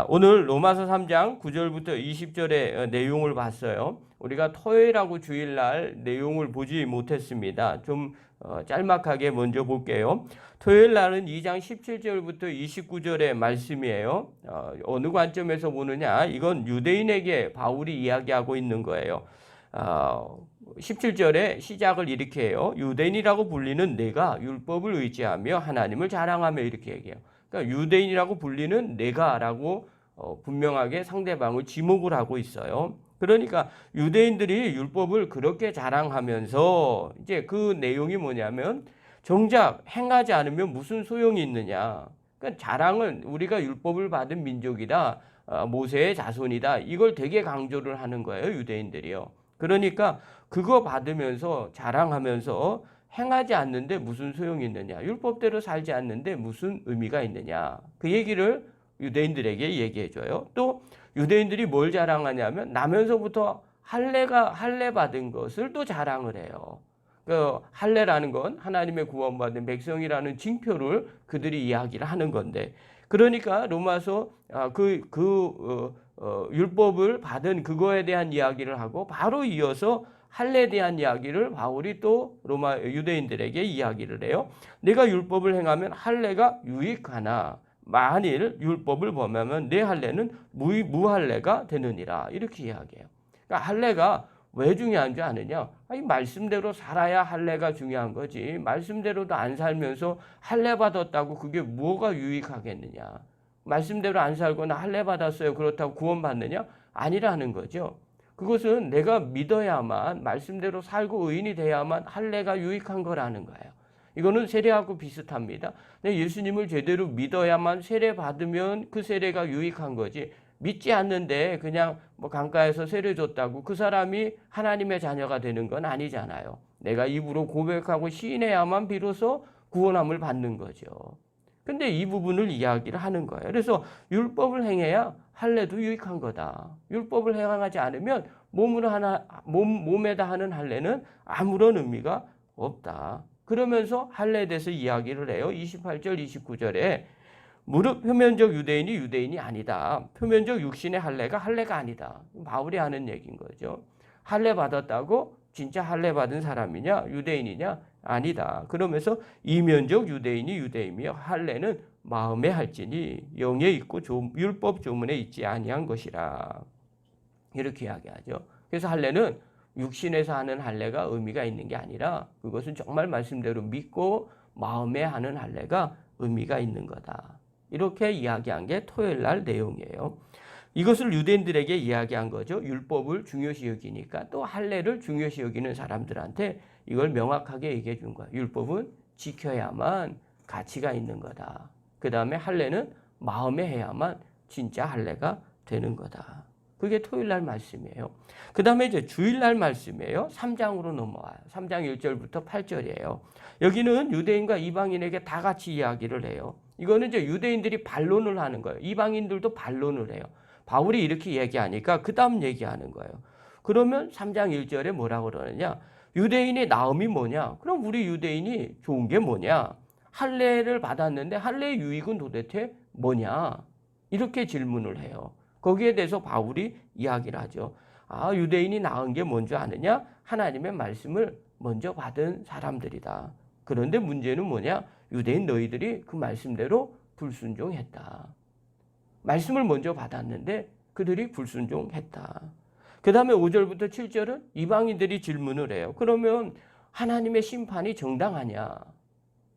오늘 로마서 3장 9절부터 20절의 내용을 봤어요. 우리가 토요일하고 주일날 내용을 보지 못했습니다. 좀 짤막하게 먼저 볼게요. 토요일 날은 2장 17절부터 29절의 말씀이에요. 어느 관점에서 보느냐? 이건 유대인에게 바울이 이야기하고 있는 거예요. 17절에 시작을 이렇게 해요. 유대인이라고 불리는 내가 율법을 의지하며 하나님을 자랑하며 이렇게 얘기해요. 그러니까 유대인이라고 불리는 내가라고 분명하게 상대방을 지목을 하고 있어요. 그러니까 유대인들이 율법을 그렇게 자랑하면서 이제 그 내용이 뭐냐면 정작 행하지 않으면 무슨 소용이 있느냐. 그러니까 자랑은 우리가 율법을 받은 민족이다. 모세의 자손이다. 이걸 되게 강조를 하는 거예요. 유대인들이요. 그러니까 그거 받으면서 자랑하면서 행하지 않는데 무슨 소용이 있느냐. 율법대로 살지 않는데 무슨 의미가 있느냐. 그 얘기를 유대인들에게 얘기해 줘요. 또 유대인들이 뭘 자랑하냐면 나면서부터 할례 받은 것을 또 자랑을 해요. 그 할례라는 건 하나님의 구원받은 백성이라는 징표를 그들이 이야기를 하는 건데, 그러니까 로마서 율법을 받은 그거에 대한 이야기를 하고 바로 이어서 할례에 대한 이야기를 바울이 또 로마 유대인들에게 이야기를 해요. 내가 율법을 행하면 할례가 유익하나 만일 율법을 범하면 내 할례는 무할례가 되느니라. 이렇게 이야기해요. 그러니까 할례가 왜 중요한 줄 아느냐? 이 말씀대로 살아야 할례가 중요한 거지. 말씀대로도 안 살면서 할례 받았다고 그게 뭐가 유익하겠느냐? 말씀대로 안 살고 나 할례 받았어요. 그렇다고 구원받느냐? 아니라는 거죠. 그것은 내가 믿어야만 말씀대로 살고 의인이 돼야만 할례가 유익한 거라는 거예요. 이거는 세례하고 비슷합니다. 예수님을 제대로 믿어야만 세례 받으면 그 세례가 유익한 거지. 믿지 않는데 그냥 뭐 강가에서 세례 줬다고 그 사람이 하나님의 자녀가 되는 건 아니잖아요. 내가 입으로 고백하고 시인해야만 비로소 구원함을 받는 거죠. 근데 이 부분을 이야기를 하는 거예요. 그래서 율법을 행해야 할례도 유익한 거다. 율법을 행하지 않으면 몸에다 하는 할례는 아무런 의미가 없다. 그러면서 할례에 대해서 이야기를 해요. 28절, 29절에 무릇 표면적 유대인이 유대인이 아니다. 표면적 육신의 할례가 할례가 아니다. 바울이 하는 얘기인 거죠. 할례 받았다고 진짜 할례 받은 사람이냐? 유대인이냐? 아니다. 그러면서 이면적 유대인이 유대인이며 할례는 마음에 할지니 영에 있고 율법 조문에 있지 아니한 것이라. 이렇게 이야기하죠. 그래서 할례는 육신에서 하는 할례가 의미가 있는 게 아니라 그것은 정말 말씀대로 믿고 마음에 하는 할례가 의미가 있는 거다. 이렇게 이야기한 게 토요일 날 내용이에요. 이것을 유대인들에게 이야기한 거죠. 율법을 중요시 여기니까 또 할례를 중요시 여기는 사람들한테 이걸 명확하게 얘기해 준 거야. 율법은 지켜야만 가치가 있는 거다. 그 다음에 할례는 마음에 해야만 진짜 할례가 되는 거다. 그게 토요일 날 말씀이에요. 그 다음에 이제 주일 날 말씀이에요. 3장으로 넘어와요. 3장 1절부터 8절이에요. 여기는 유대인과 이방인에게 다 같이 이야기를 해요. 이거는 이제 유대인들이 반론을 하는 거예요. 이방인들도 반론을 해요. 바울이 이렇게 얘기하니까 그 다음 얘기하는 거예요. 그러면 3장 1절에 뭐라고 그러느냐? 유대인의 나음이 뭐냐? 그럼 우리 유대인이 좋은 게 뭐냐? 할례를 받았는데 할례의 유익은 도대체 뭐냐? 이렇게 질문을 해요. 거기에 대해서 바울이 이야기를 하죠. 유대인이 나은 게 뭔지 아느냐? 하나님의 말씀을 먼저 받은 사람들이다. 그런데 문제는 뭐냐? 유대인 너희들이 그 말씀대로 불순종했다. 말씀을 먼저 받았는데 그들이 불순종했다. 그 다음에 5절부터 7절은 이방인들이 질문을 해요. 그러면 하나님의 심판이 정당하냐?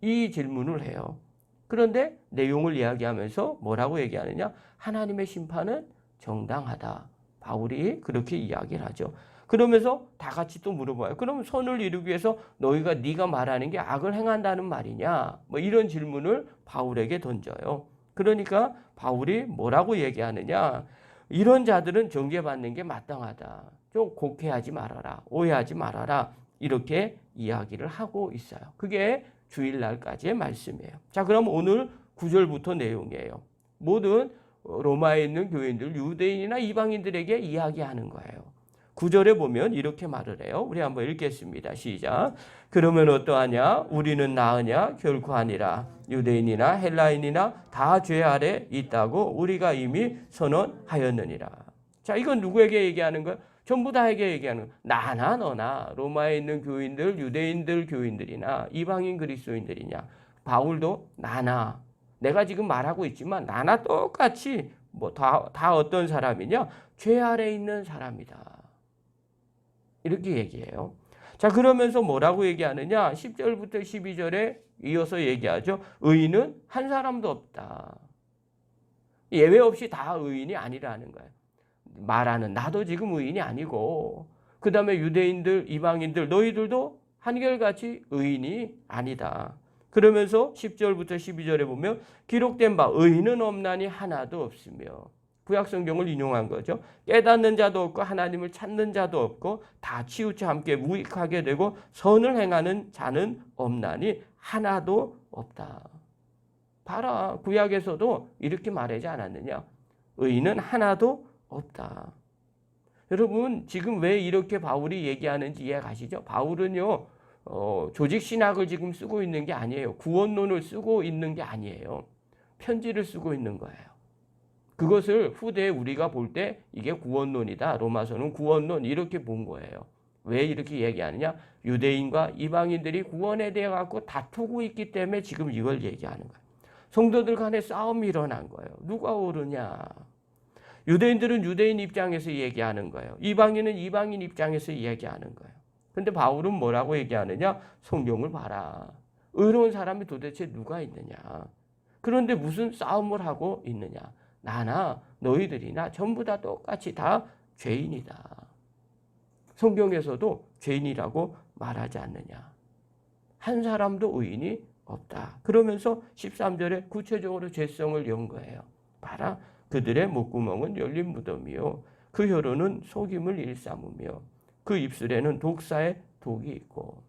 이 질문을 해요. 그런데 내용을 이야기하면서 뭐라고 얘기하느냐? 하나님의 심판은 정당하다. 바울이 그렇게 이야기를 하죠. 그러면서 다 같이 또 물어봐요. 그럼 선을 이루기 위해서 네가 말하는 게 악을 행한다는 말이냐? 뭐 이런 질문을 바울에게 던져요. 그러니까 바울이 뭐라고 얘기하느냐? 이런 자들은 정죄받는 게 마땅하다. 좀 곡해하지 말아라. 오해하지 말아라. 이렇게 이야기를 하고 있어요. 그게 주일날까지의 말씀이에요. 자, 그럼 오늘 9절부터 내용이에요. 모든 로마에 있는 교인들, 유대인이나 이방인들에게 이야기하는 거예요. 9절에 보면 이렇게 말을 해요. 우리 한번 읽겠습니다. 시작. 그러면 어떠하냐? 우리는 나으냐? 결코 아니라. 유대인이나 헬라인이나 다 죄 아래 있다고 우리가 이미 선언하였느니라. 자, 이건 누구에게 얘기하는 거예요? 전부 다에게 얘기하는 거예요. 나나 너나 로마에 있는 교인들, 유대인들 교인들이나 이방인 그리스도인들이냐. 바울도 나나. 내가 지금 말하고 있지만 나나 똑같이 뭐 다 어떤 사람이냐? 죄 아래 있는 사람이다. 이렇게 얘기해요. 자, 그러면서 뭐라고 얘기하느냐? 10절부터 12절에 이어서 얘기하죠. 의인은 한 사람도 없다. 예외 없이 다 의인이 아니라는 거예요. 말하는 나도 지금 의인이 아니고 그 다음에 유대인들, 이방인들 너희들도 한결같이 의인이 아니다. 그러면서 10절부터 12절에 보면 기록된 바 의인은 없나니 하나도 없으며 구약성경을 인용한 거죠. 깨닫는 자도 없고 하나님을 찾는 자도 없고 다 치우쳐 함께 무익하게 되고 선을 행하는 자는 없나니 하나도 없다. 봐라, 구약에서도 이렇게 말하지 않았느냐. 의인은 하나도 없다. 여러분 지금 왜 이렇게 바울이 얘기하는지 이해가시죠? 바울은요 조직 신학을 지금 쓰고 있는 게 아니에요. 구원론을 쓰고 있는 게 아니에요. 편지를 쓰고 있는 거예요. 그것을 후대에 우리가 볼 때 이게 구원론이다. 로마서는 구원론 이렇게 본 거예요. 왜 이렇게 얘기하느냐? 유대인과 이방인들이 구원에 대해 갖고 다투고 있기 때문에 지금 이걸 얘기하는 거예요. 성도들 간에 싸움이 일어난 거예요. 누가 옳으냐? 유대인들은 유대인 입장에서 얘기하는 거예요. 이방인은 이방인 입장에서 얘기하는 거예요. 근데 바울은 뭐라고 얘기하느냐? 성경을 봐라. 의로운 사람이 도대체 누가 있느냐? 그런데 무슨 싸움을 하고 있느냐? 나나 너희들이나 전부 다 똑같이 다 죄인이다. 성경에서도 죄인이라고 말하지 않느냐. 한 사람도 의인이 없다. 그러면서 13절에 구체적으로 죄성을 연 거예요. 봐라. 그들의 목구멍은 열린 무덤이요. 그 혀로는 속임을 일삼으며 그 입술에는 독사의 독이 있고.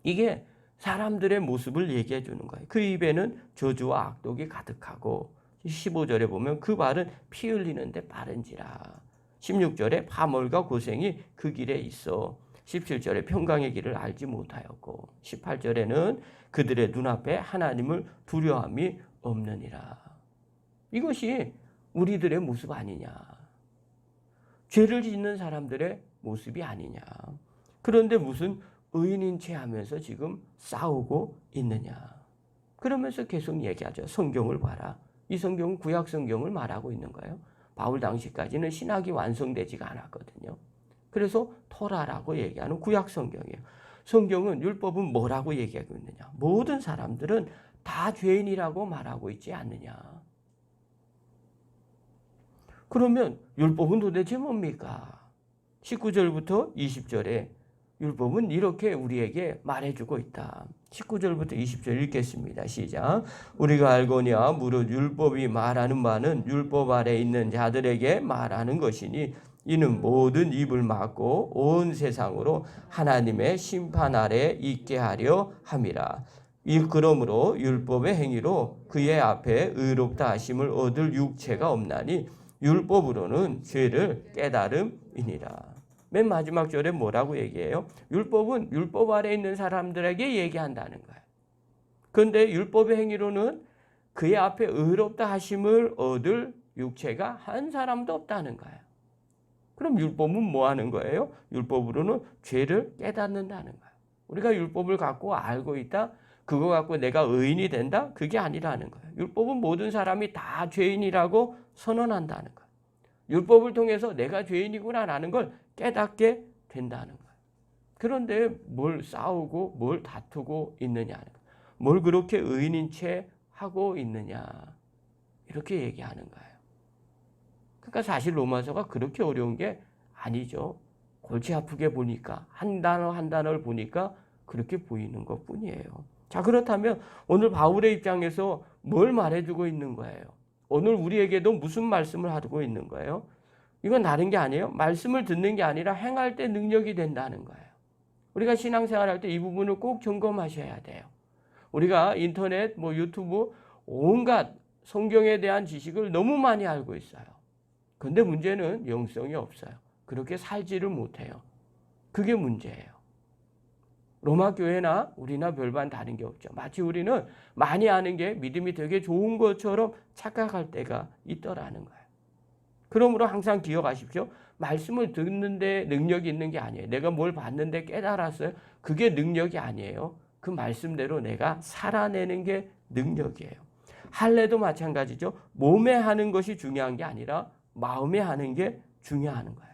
이게 사람들의 모습을 얘기해 주는 거예요. 그 입에는 저주와 악독이 가득하고 15절에 보면 그 발은 피 흘리는데 빠른지라. 16절에 파멸과 고생이 그 길에 있어. 17절에 평강의 길을 알지 못하였고 18절에는 그들의 눈앞에 하나님을 두려움이 없느니라. 이것이 우리들의 모습 아니냐. 죄를 짓는 사람들의 모습이 아니냐. 그런데 무슨 의인인 체 하면서 지금 싸우고 있느냐. 그러면서 계속 얘기하죠. 성경을 봐라. 이 성경은 구약 성경을 말하고 있는 거예요. 바울 당시까지는 신학이 완성되지가 않았거든요. 그래서 토라라고 얘기하는 구약 성경이에요. 성경은 율법은 뭐라고 얘기하고 있느냐. 모든 사람들은 다 죄인이라고 말하고 있지 않느냐. 그러면 율법은 도대체 뭡니까? 19절부터 20절에 율법은 이렇게 우리에게 말해주고 있다. 19절부터 20절 읽겠습니다. 시작. 우리가 알거니와 무릇 율법이 말하는 바는 율법 아래 있는 자들에게 말하는 것이니 이는 모든 입을 막고 온 세상으로 하나님의 심판 아래 있게 하려 함이라. 그러므로 율법의 행위로 그의 앞에 의롭다 하심을 얻을 육체가 없나니 율법으로는 죄를 깨달음이니라. 맨 마지막 절에 뭐라고 얘기해요? 율법은 율법 아래 있는 사람들에게 얘기한다는 거예요. 그런데 율법의 행위로는 그의 앞에 의롭다 하심을 얻을 육체가 한 사람도 없다는 거예요. 그럼 율법은 뭐 하는 거예요? 율법으로는 죄를 깨닫는다는 거예요. 우리가 율법을 갖고 알고 있다? 그거 갖고 내가 의인이 된다? 그게 아니라는 거예요. 율법은 모든 사람이 다 죄인이라고 선언한다는 거예요. 율법을 통해서 내가 죄인이구나라는 걸 깨닫게 된다는 거예요. 그런데 뭘 싸우고 뭘 다투고 있느냐는 거예요. 뭘 그렇게 의인인 채 하고 있느냐 이렇게 얘기하는 거예요. 그러니까 사실 로마서가 그렇게 어려운 게 아니죠. 골치 아프게 보니까 한 단어 한 단어를 보니까 그렇게 보이는 것뿐이에요. 자, 그렇다면 오늘 바울의 입장에서 뭘 말해주고 있는 거예요? 오늘 우리에게도 무슨 말씀을 하고 있는 거예요? 이건 다른 게 아니에요. 말씀을 듣는 게 아니라 행할 때 능력이 된다는 거예요. 우리가 신앙생활할 때 이 부분을 꼭 점검하셔야 돼요. 우리가 인터넷, 유튜브 온갖 성경에 대한 지식을 너무 많이 알고 있어요. 그런데 문제는 영성이 없어요. 그렇게 살지를 못해요. 그게 문제예요. 로마 교회나 우리나 별반 다른 게 없죠. 마치 우리는 많이 아는 게 믿음이 되게 좋은 것처럼 착각할 때가 있더라는 거예요. 그러므로 항상 기억하십시오. 말씀을 듣는데 능력이 있는 게 아니에요. 내가 뭘 봤는데 깨달았어요. 그게 능력이 아니에요. 그 말씀대로 내가 살아내는 게 능력이에요. 할례도 마찬가지죠. 몸에 하는 것이 중요한 게 아니라 마음에 하는 게 중요한 거예요.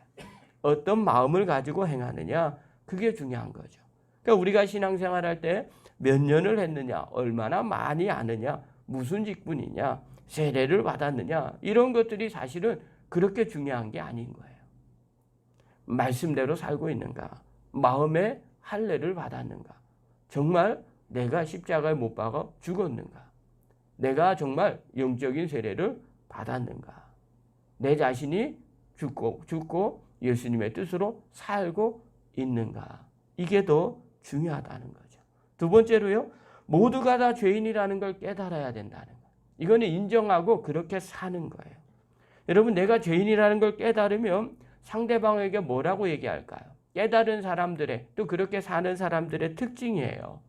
어떤 마음을 가지고 행하느냐, 그게 중요한 거죠. 그러니까 우리가 신앙생활 할 때 몇 년을 했느냐, 얼마나 많이 아느냐, 무슨 직분이냐, 세례를 받았느냐, 이런 것들이 사실은 그렇게 중요한 게 아닌 거예요. 말씀대로 살고 있는가, 마음의 할례를 받았는가, 정말 내가 십자가에 못 박아 죽었는가, 내가 정말 영적인 세례를 받았는가, 내 자신이 죽고 예수님의 뜻으로 살고 있는가, 이게 더 중요하다는 거죠. 두 번째로요, 모두가 다 죄인이라는 걸 깨달아야 된다는 거예요. 이거는 인정하고 그렇게 사는 거예요. 여러분, 내가 죄인이라는 걸 깨달으면 상대방에게 뭐라고 얘기할까요? 깨달은 사람들의, 또 그렇게 사는 사람들의 특징이에요.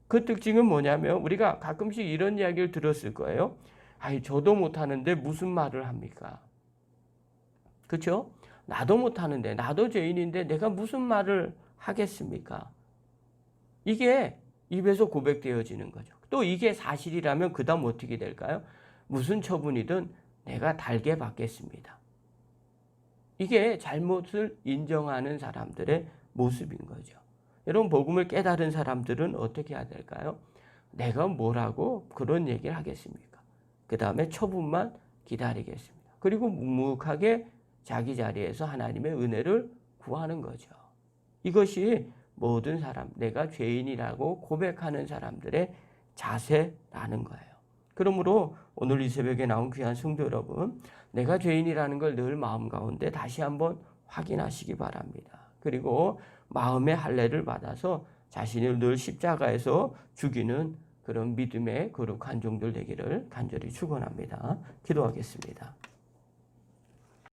그 특징은 뭐냐면 우리가 가끔씩 이런 이야기를 들었을 거예요. 아이, 저도 못하는데 무슨 말을 합니까? 그렇죠? 나도 못하는데, 나도 죄인인데 내가 무슨 말을 하겠습니까? 이게 입에서 고백되어지는 거죠. 또 이게 사실이라면 그 다음 어떻게 될까요? 무슨 처분이든 내가 달게 받겠습니다. 이게 잘못을 인정하는 사람들의 모습인 거죠. 여러분, 복음을 깨달은 사람들은 어떻게 해야 될까요? 내가 뭐라고 그런 얘기를 하겠습니까? 그 다음에 처분만 기다리겠습니다. 그리고 묵묵하게 자기 자리에서 하나님의 은혜를 구하는 거죠. 이것이 모든 사람, 내가 죄인이라고 고백하는 사람들의 자세라는 거예요. 그러므로 오늘 이 새벽에 나온 귀한 성도 여러분, 내가 죄인이라는 걸 늘 마음 가운데 다시 한번 확인하시기 바랍니다. 그리고 마음의 할례를 받아서 자신을 늘 십자가에서 죽이는 그런 믿음의 거룩한 종들 되기를 간절히 축원합니다. 기도하겠습니다.